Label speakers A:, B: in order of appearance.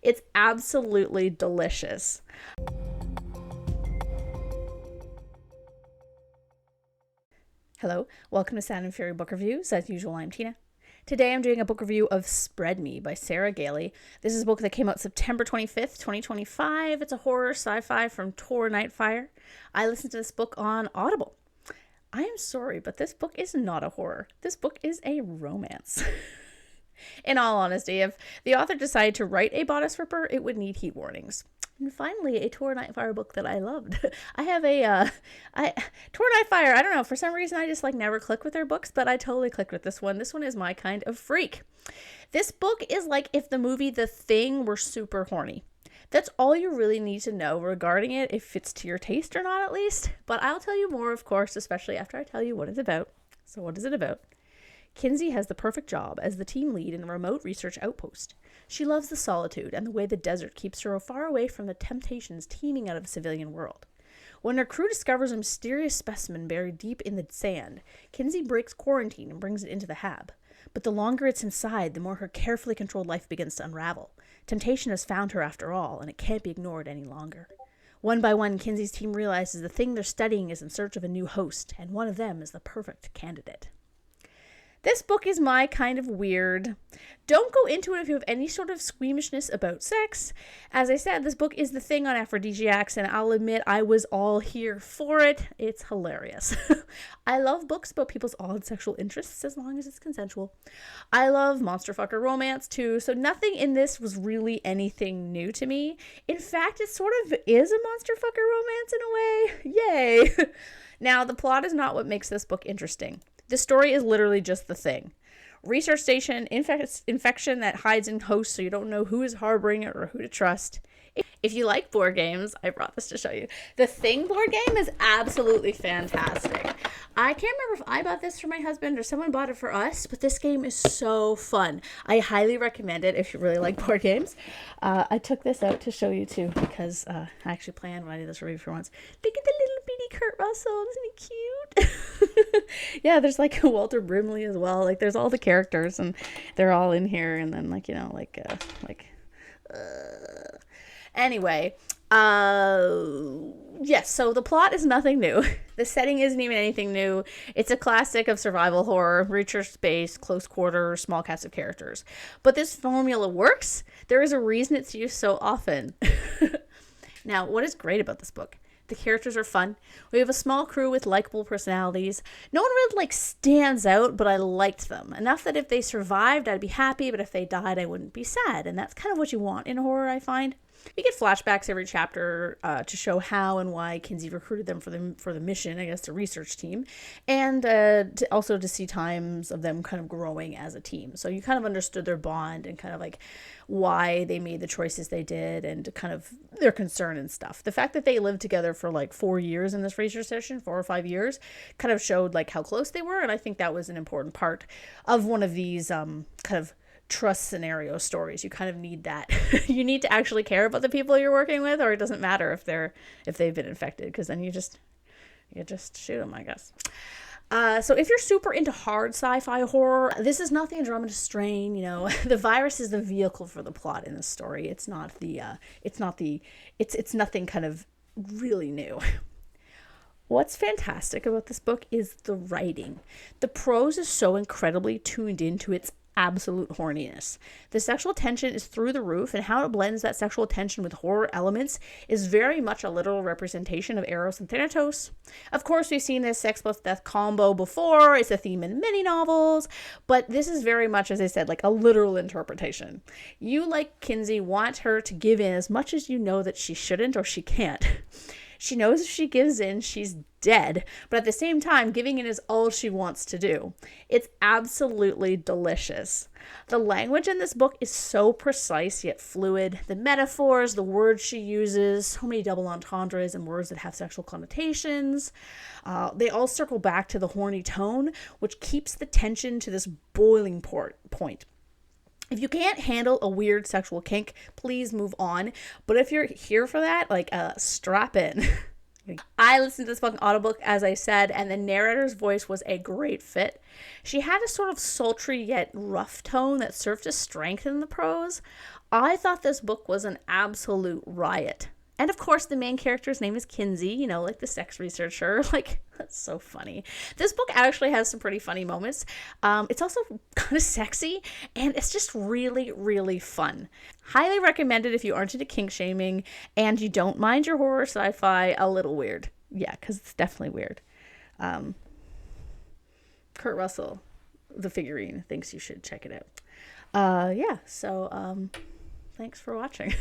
A: It's absolutely delicious. Hello, welcome to Sound and Fury Book Reviews. As usual, I'm Tina. Today I'm doing a book review of Spread Me by Sarah Gailey. This is a book that came out September 25th, 2025. It's a horror sci-fi from Tor Nightfire. I listened to this book on Audible. I am sorry, but this book is not a horror. This book is a romance. In all honesty, if the author decided to write a bodice ripper, it would need heat warnings. And finally, a Tor Nightfire book that I loved. I have Tor Nightfire, I don't know, for some reason I just never click with their books, but I totally clicked with this one. This one is my kind of freak. This book is like if the movie The Thing were super horny. That's all you really need to know regarding it, if it's to your taste or not at least. But I'll tell you more, of course, especially after I tell you what it's about. So what is it about? Kinsey has the perfect job as the team lead in a remote research outpost. She loves the solitude and the way the desert keeps her far away from the temptations teeming out of the civilian world. When her crew discovers a mysterious specimen buried deep in the sand, Kinsey breaks quarantine and brings it into the hab. But the longer it's inside, the more her carefully controlled life begins to unravel. Temptation has found her after all, and it can't be ignored any longer. One by one, Kinsey's team realizes the thing they're studying is in search of a new host, and one of them is the perfect candidate. This book is my kind of weird. Don't go into it if you have any sort of squeamishness about sex. As I said, this book is The Thing on aphrodisiacs, and I'll admit I was all here for it. It's hilarious. I love books about people's odd sexual interests as long as it's consensual. I love monster fucker romance too, so nothing in this was really anything new to me. In fact, it sort of is a monster fucker romance in a way. Yay! Now, the plot is not what makes this book interesting. The story is literally just the thing. Research station, infection that hides in hosts so you don't know who is harboring it or who to trust. If you like board games, I brought this to show you. The Thing board game is absolutely fantastic. I can't remember if I bought this for my husband or someone bought it for us, but this game is so fun. I highly recommend it if you really like board games. I took this out to show you too because I actually planned when I did this review for once. Look at the little bitty Kurt Russell. Isn't he cute? Yeah, there's Walter Brimley as well. There's all the characters and they're all in here. And then anyway, yes, so the plot is nothing new. The setting isn't even anything new. It's a classic of survival horror, research space, close quarters, small cast of characters. But this formula works. There is a reason it's used so often. Now, what is great about this book? The characters are fun. We have a small crew with likable personalities. No one really stands out, but I liked them. Enough that if they survived, I'd be happy, but if they died, I wouldn't be sad. And that's kind of what you want in horror, I find. We get flashbacks every chapter to show how and why Kinsey recruited them for the mission, I guess the research team, and also to see times of them kind of growing as a team. So you kind of understood their bond and kind of why they made the choices they did and kind of their concern and stuff. The fact that they lived together for 4 years in this research session, 4 or 5 years, kind of showed how close they were, and I think that was an important part of one of these kind of trust scenario stories. You kind of need that. You need to actually care about the people you're working with, or it doesn't matter if they've been infected, because then you just shoot them, I guess. So if you're super into hard sci-fi horror, this is not the Andromeda Strain. The virus is the vehicle for the plot in this story. It's nothing kind of really new. What's fantastic about this book is the writing. The prose is so incredibly tuned into its absolute horniness. The sexual tension is through the roof, and how it blends that sexual tension with horror elements is very much a literal representation of Eros and Thanatos. Of course, we've seen this sex plus death combo before. It's a theme in many novels, but this is very much, as I said, a literal interpretation. You, like Kinsey, want her to give in as much as you know that she shouldn't or she can't. She knows if she gives in, she's dead, but at the same time, giving in is all she wants to do. It's absolutely delicious. The language in this book is so precise yet fluid. The metaphors, the words she uses, so many double entendres and words that have sexual connotations. They all circle back to the horny tone, which keeps the tension to this boiling point. If you can't handle a weird sexual kink, please move on. But if you're here for that, strap in. I listened to this book on audiobook, as I said, and the narrator's voice was a great fit. She had a sort of sultry yet rough tone that served to strengthen the prose. I thought this book was an absolute riot. And of course, the main character's name is Kinsey, you know, like the sex researcher. Like, that's so funny. This book actually has some pretty funny moments. It's also kind of sexy, and it's just really, really fun. Highly recommended if you aren't into kink shaming and you don't mind your horror sci-fi a little weird. Yeah, because it's definitely weird. Kurt Russell, the figurine, thinks you should check it out. Yeah, so thanks for watching.